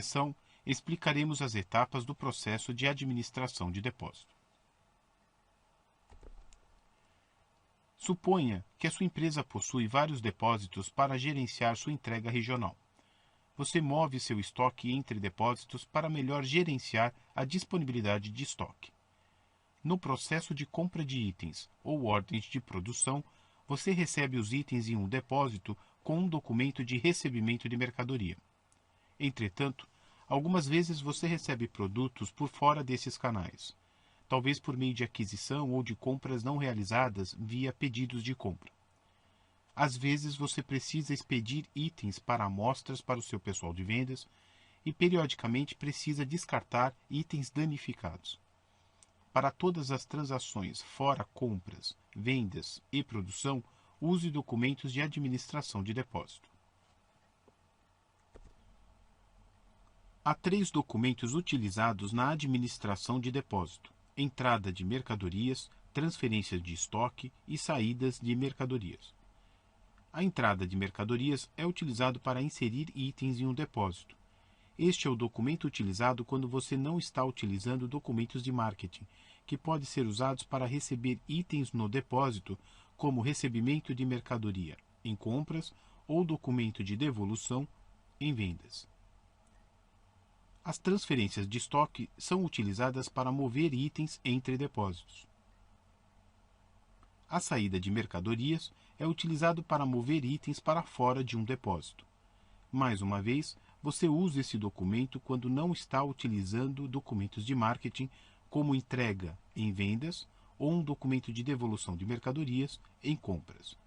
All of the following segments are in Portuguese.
sessão, explicaremos as etapas do processo de administração de depósito. Suponha que a sua empresa possui vários depósitos para gerenciar sua entrega regional. Você move seu estoque entre depósitos para melhor gerenciar a disponibilidade de estoque. No processo de compra de itens ou ordens de produção, você recebe os itens em um depósito com um documento de recebimento de mercadoria. Entretanto, algumas vezes você recebe produtos por fora desses canais, talvez por meio de aquisição ou de compras não realizadas via pedidos de compra. Às vezes você precisa expedir itens para amostras para o seu pessoal de vendas e periodicamente precisa descartar itens danificados. Para todas as transações fora compras, vendas e produção, use documentos de administração de depósito. Há 3 documentos utilizados na administração de depósito: entrada de mercadorias, transferência de estoque e saídas de mercadorias. A entrada de mercadorias é utilizado para inserir itens em um depósito. Este é o documento utilizado quando você não está utilizando documentos de marketing, que podem ser usados para receber itens no depósito, como recebimento de mercadoria em compras ou documento de devolução em vendas. As transferências de estoque são utilizadas para mover itens entre depósitos. A saída de mercadorias é utilizado para mover itens para fora de um depósito. Mais uma vez, você usa esse documento quando não está utilizando documentos de marketing, como entrega em vendas ou um documento de devolução de mercadorias em compras.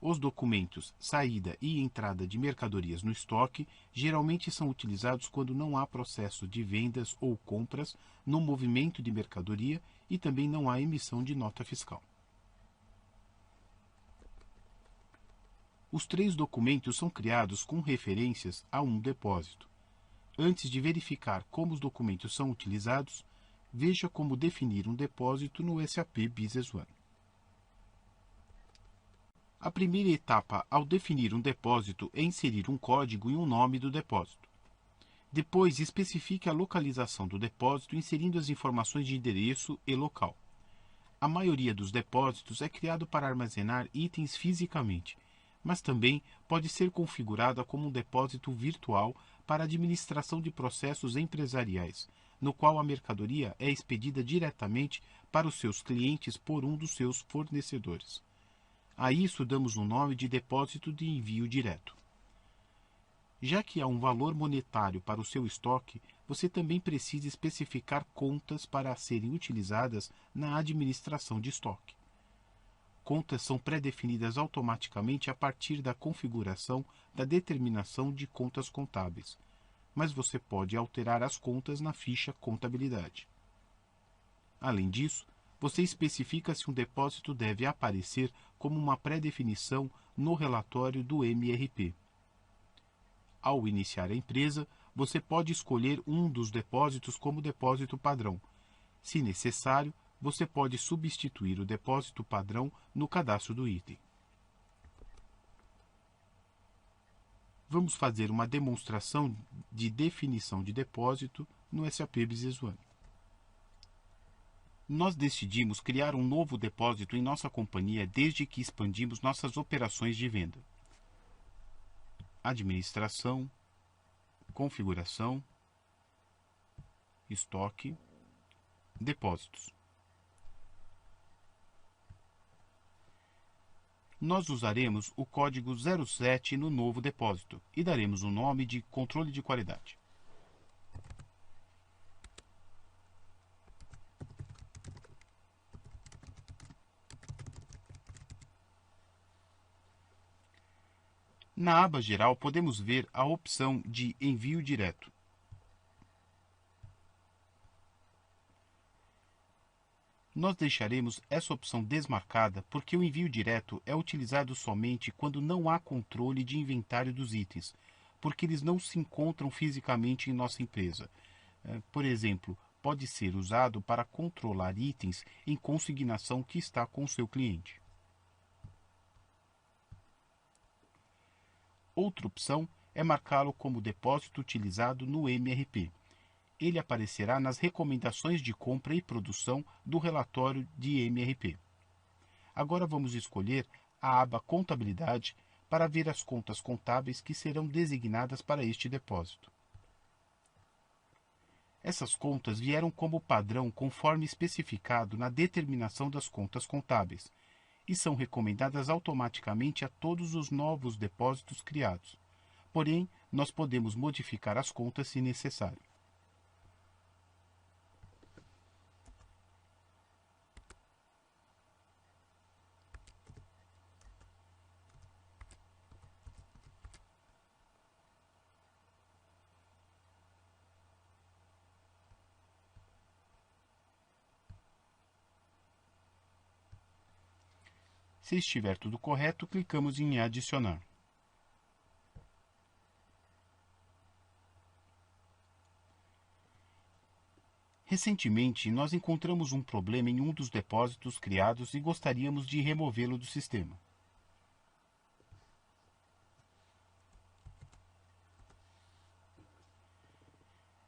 Os documentos saída e entrada de mercadorias no estoque geralmente são utilizados quando não há processo de vendas ou compras no movimento de mercadoria e também não há emissão de nota fiscal. Os 3 documentos são criados com referências a um depósito. Antes de verificar como os documentos são utilizados, veja como definir um depósito no SAP Business One. A primeira etapa ao definir um depósito é inserir um código e um nome do depósito. Depois, especifique a localização do depósito inserindo as informações de endereço e local. A maioria dos depósitos é criado para armazenar itens fisicamente, mas também pode ser configurada como um depósito virtual para administração de processos empresariais, no qual a mercadoria é expedida diretamente para os seus clientes por um dos seus fornecedores. A isso damos o nome de depósito de envio direto. Já que há um valor monetário para o seu estoque, você também precisa especificar contas para serem utilizadas na administração de estoque. Contas são pré-definidas automaticamente a partir da configuração da determinação de contas contábeis, mas você pode alterar as contas na ficha Contabilidade. Além disso, você especifica se um depósito deve aparecer como uma pré-definição no relatório do MRP. Ao iniciar a empresa, você pode escolher um dos depósitos como depósito padrão. Se necessário, você pode substituir o depósito padrão no cadastro do item. Vamos fazer uma demonstração de definição de depósito no SAP Business One. Nós decidimos criar um novo depósito em nossa companhia desde que expandimos nossas operações de venda. Administração, configuração, estoque, depósitos. Nós usaremos o código 07 no novo depósito e daremos o nome de controle de qualidade. Na aba geral, podemos ver a opção de envio direto. Nós deixaremos essa opção desmarcada porque o envio direto é utilizado somente quando não há controle de inventário dos itens, porque eles não se encontram fisicamente em nossa empresa. Por exemplo, pode ser usado para controlar itens em consignação que está com o seu cliente. Outra opção é marcá-lo como depósito utilizado no MRP. Ele aparecerá nas recomendações de compra e produção do relatório de MRP. Agora vamos escolher a aba Contabilidade para ver as contas contábeis que serão designadas para este depósito. Essas contas vieram como padrão conforme especificado na determinação das contas contábeis e são recomendadas automaticamente a todos os novos depósitos criados. Porém, nós podemos modificar as contas se necessário. Se estiver tudo correto, clicamos em Adicionar. Recentemente, nós encontramos um problema em um dos depósitos criados e gostaríamos de removê-lo do sistema.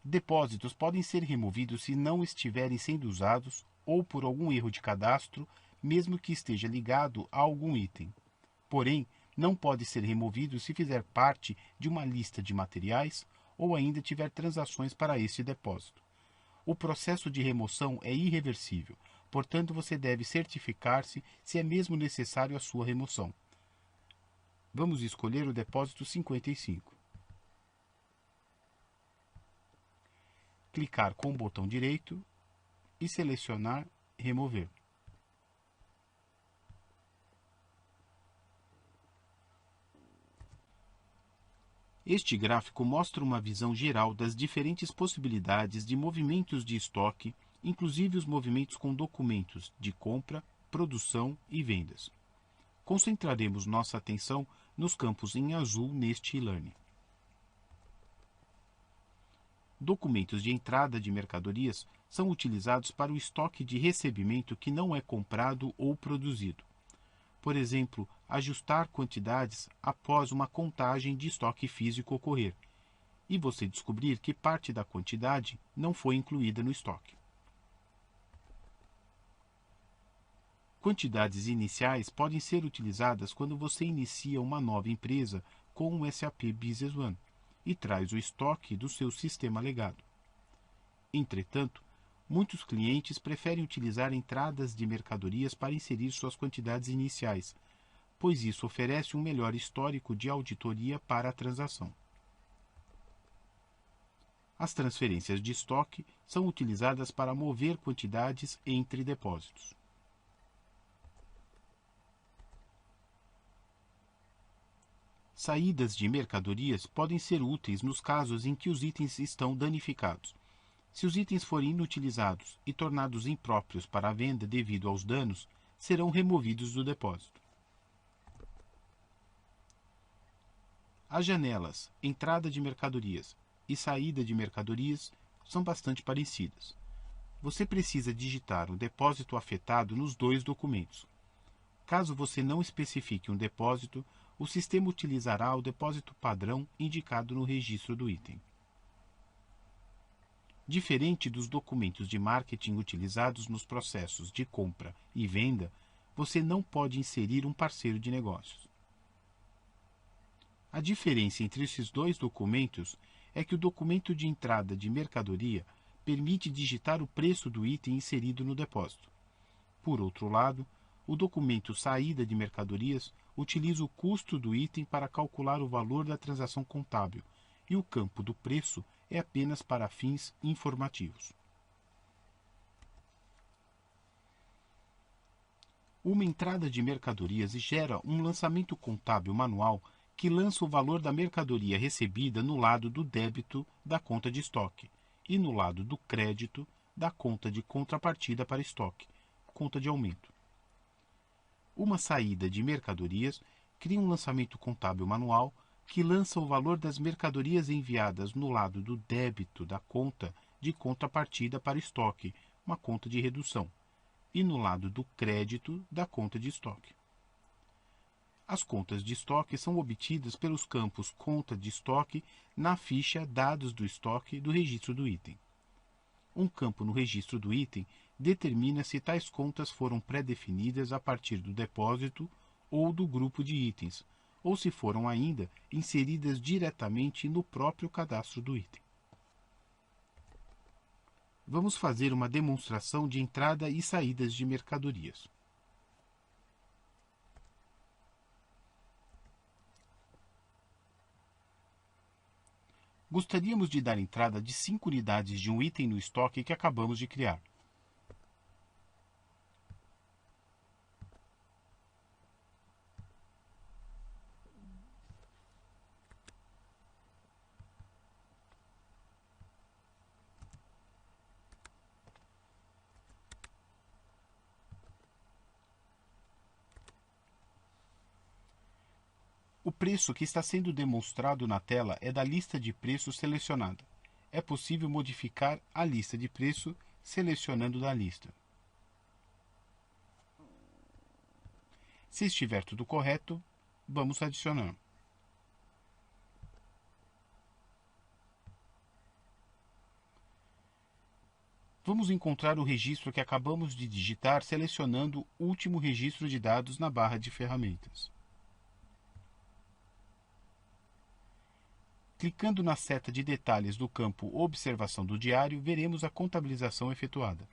Depósitos podem ser removidos se não estiverem sendo usados ou por algum erro de cadastro, mesmo que esteja ligado a algum item. Porém, não pode ser removido se fizer parte de uma lista de materiais ou ainda tiver transações para este depósito. O processo de remoção é irreversível, portanto você deve certificar-se se é mesmo necessário a sua remoção. Vamos escolher o depósito 55. Clicar com o botão direito e selecionar Remover. Este gráfico mostra uma visão geral das diferentes possibilidades de movimentos de estoque, inclusive os movimentos com documentos de compra, produção e vendas. Concentraremos nossa atenção nos campos em azul neste e-learning. Documentos de entrada de mercadorias são utilizados para o estoque de recebimento que não é comprado ou produzido. Por exemplo, ajustar quantidades após uma contagem de estoque físico ocorrer, e você descobrir que parte da quantidade não foi incluída no estoque. Quantidades iniciais podem ser utilizadas quando você inicia uma nova empresa com o SAP Business One e traz o estoque do seu sistema legado. Entretanto, muitos clientes preferem utilizar entradas de mercadorias para inserir suas quantidades iniciais, pois isso oferece um melhor histórico de auditoria para a transação. As transferências de estoque são utilizadas para mover quantidades entre depósitos. Saídas de mercadorias podem ser úteis nos casos em que os itens estão danificados. Se os itens forem inutilizados e tornados impróprios para a venda devido aos danos, serão removidos do depósito. As janelas Entrada de mercadorias e Saída de mercadorias são bastante parecidas. Você precisa digitar o depósito afetado nos dois documentos. Caso você não especifique um depósito, o sistema utilizará o depósito padrão indicado no registro do item. Diferente dos documentos de marketing utilizados nos processos de compra e venda, você não pode inserir um parceiro de negócios. A diferença entre esses dois documentos é que o documento de entrada de mercadoria permite digitar o preço do item inserido no depósito. Por outro lado, o documento Saída de mercadorias utiliza o custo do item para calcular o valor da transação contábil, e o campo do preço é apenas para fins informativos. Uma entrada de mercadorias gera um lançamento contábil manual que lança o valor da mercadoria recebida no lado do débito da conta de estoque e no lado do crédito da conta de contrapartida para estoque, conta de aumento. Uma saída de mercadorias cria um lançamento contábil manual que lança o valor das mercadorias enviadas no lado do débito da conta de contrapartida para estoque, uma conta de redução, e no lado do crédito da conta de estoque. As contas de estoque são obtidas pelos campos conta de estoque na ficha dados do estoque do registro do item. Um campo no registro do item determina se tais contas foram pré-definidas a partir do depósito ou do grupo de itens, ou se foram ainda inseridas diretamente no próprio cadastro do item. Vamos fazer uma demonstração de entrada e saídas de mercadorias. Gostaríamos de dar entrada de 5 unidades de um item no estoque que acabamos de criar. O preço que está sendo demonstrado na tela é da lista de preços selecionada. É possível modificar a lista de preço selecionando da lista. Se estiver tudo correto, vamos adicionar. Vamos encontrar o registro que acabamos de digitar selecionando o último registro de dados na barra de ferramentas. Clicando na seta de detalhes do campo Observação do diário, veremos a contabilização efetuada.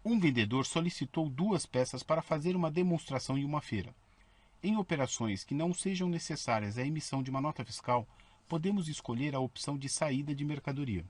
Um vendedor solicitou 2 peças para fazer uma demonstração em uma feira. Em operações que não sejam necessárias a emissão de uma nota fiscal, podemos escolher a opção de saída de mercadoria.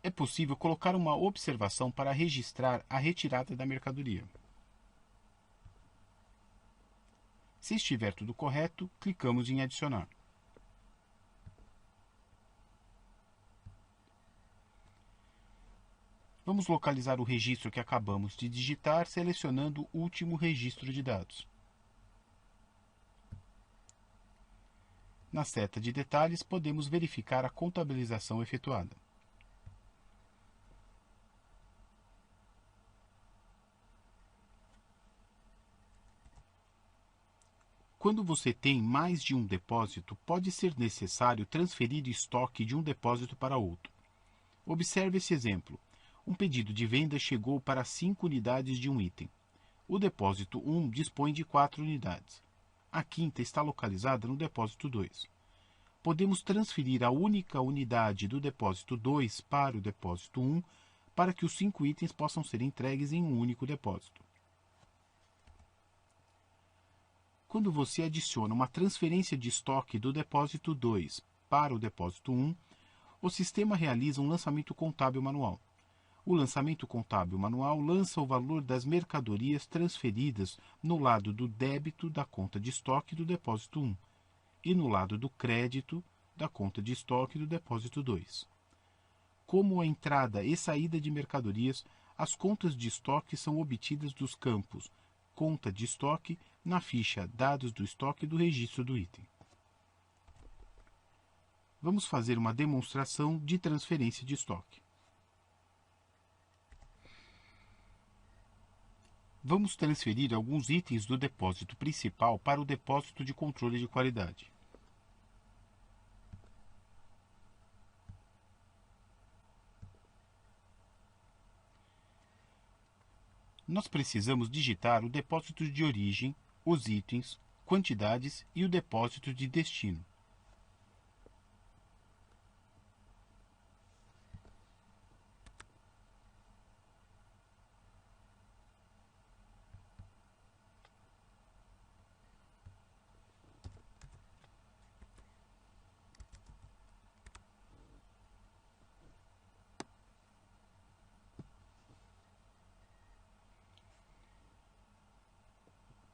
É possível colocar uma observação para registrar a retirada da mercadoria. Se estiver tudo correto, clicamos em Adicionar. Vamos localizar o registro que acabamos de digitar, selecionando o último registro de dados. Na seta de detalhes, podemos verificar a contabilização efetuada. Quando você tem mais de um depósito, pode ser necessário transferir estoque de um depósito para outro. Observe esse exemplo. Um pedido de venda chegou para 5 unidades de um item. O depósito 1 dispõe de 4 unidades. A quinta está localizada no depósito 2. Podemos transferir a única unidade do depósito 2 para o depósito 1 para que os 5 itens possam ser entregues em um único depósito. Quando você adiciona uma transferência de estoque do depósito 2 para o depósito 1, o sistema realiza um lançamento contábil manual. O lançamento contábil manual lança o valor das mercadorias transferidas no lado do débito da conta de estoque do depósito 1 e no lado do crédito da conta de estoque do depósito 2. Como a entrada e saída de mercadorias, as contas de estoque são obtidas dos campos Conta de estoque na ficha Dados do estoque do registro do item. Vamos fazer uma demonstração de transferência de estoque. Vamos transferir alguns itens do depósito principal para o depósito de controle de qualidade. Nós precisamos digitar o depósito de origem, os itens, quantidades e o depósito de destino.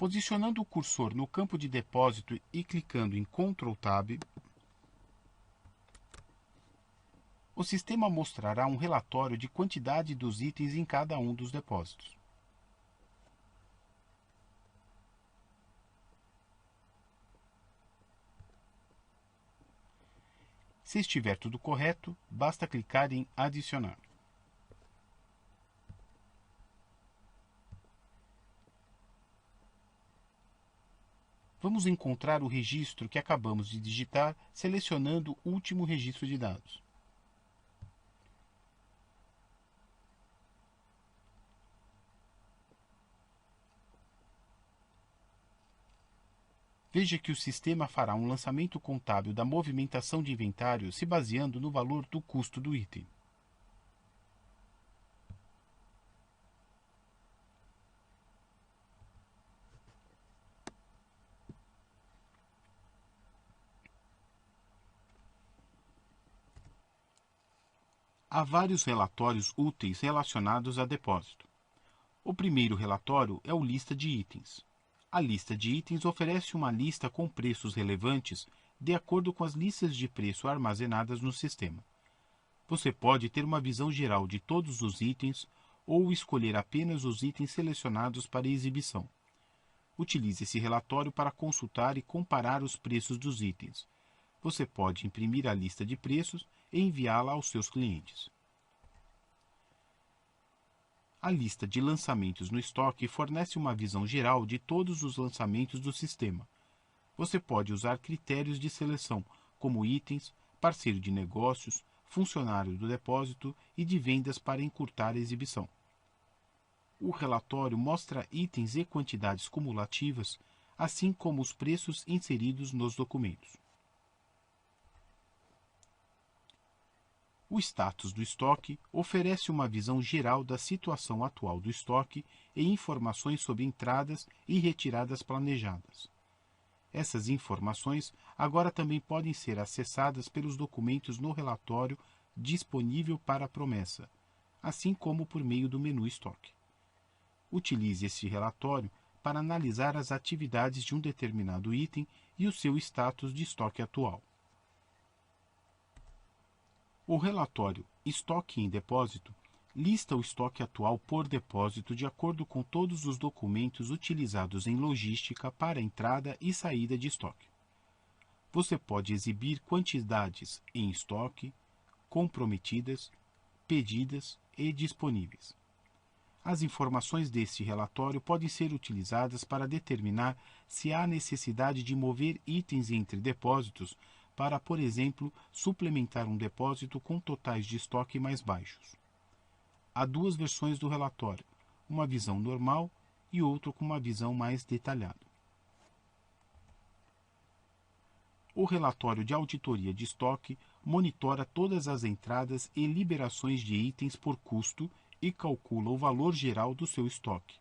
Posicionando o cursor no campo de depósito e clicando em Ctrl Tab, o sistema mostrará um relatório de quantidade dos itens em cada um dos depósitos. Se estiver tudo correto, basta clicar em Adicionar. Vamos encontrar o registro que acabamos de digitar selecionando o último registro de dados. Veja que o sistema fará um lançamento contábil da movimentação de inventário se baseando no valor do custo do item. Há vários relatórios úteis relacionados a depósito. O primeiro relatório é o Lista de Itens. A lista de itens oferece uma lista com preços relevantes de acordo com as listas de preço armazenadas no sistema. Você pode ter uma visão geral de todos os itens ou escolher apenas os itens selecionados para exibição. Utilize esse relatório para consultar e comparar os preços dos itens. Você pode imprimir a lista de preços e enviá-la aos seus clientes. A lista de lançamentos no estoque fornece uma visão geral de todos os lançamentos do sistema. Você pode usar critérios de seleção, como itens, parceiro de negócios, funcionário do depósito e de vendas para encurtar a exibição. O relatório mostra itens e quantidades cumulativas, assim como os preços inseridos nos documentos. O status do estoque oferece uma visão geral da situação atual do estoque e informações sobre entradas e retiradas planejadas. Essas informações agora também podem ser acessadas pelos documentos no relatório disponível para a promessa, assim como por meio do menu Estoque. Utilize esse relatório para analisar as atividades de um determinado item e o seu status de estoque atual. O relatório Estoque em Depósito lista o estoque atual por depósito de acordo com todos os documentos utilizados em logística para entrada e saída de estoque. Você pode exibir quantidades em estoque, comprometidas, pedidas e disponíveis. As informações deste relatório podem ser utilizadas para determinar se há necessidade de mover itens entre depósitos para, por exemplo, suplementar um depósito com totais de estoque mais baixos. Há duas versões do relatório, uma visão normal e outra com uma visão mais detalhada. O relatório de auditoria de estoque monitora todas as entradas e liberações de itens por custo e calcula o valor geral do seu estoque.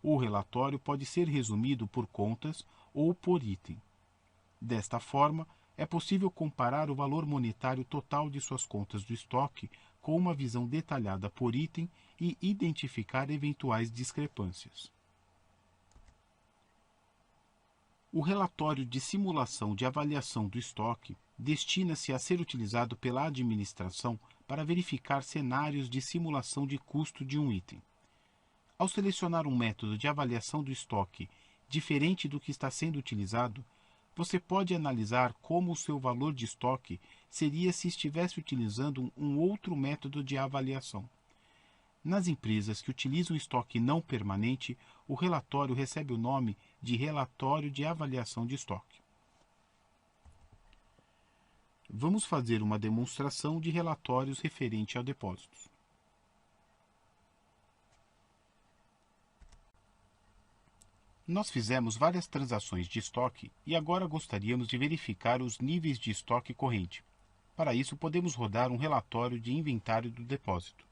O relatório pode ser resumido por contas ou por item. Desta forma, é possível comparar o valor monetário total de suas contas do estoque com uma visão detalhada por item e identificar eventuais discrepâncias. O relatório de simulação de avaliação do estoque destina-se a ser utilizado pela administração para verificar cenários de simulação de custo de um item. Ao selecionar um método de avaliação do estoque diferente do que está sendo utilizado, você pode analisar como o seu valor de estoque seria se estivesse utilizando um outro método de avaliação. Nas empresas que utilizam estoque não permanente, o relatório recebe o nome de Relatório de Avaliação de Estoque. Vamos fazer uma demonstração de relatórios referente a depósitos. Nós fizemos várias transações de estoque e agora gostaríamos de verificar os níveis de estoque corrente. Para isso, podemos rodar um relatório de inventário do depósito.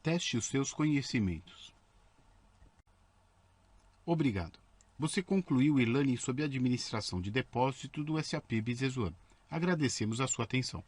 Teste os seus conhecimentos. Obrigado. Você concluiu o e-learning sob administração de depósito do SAP Business One. Agradecemos a sua atenção.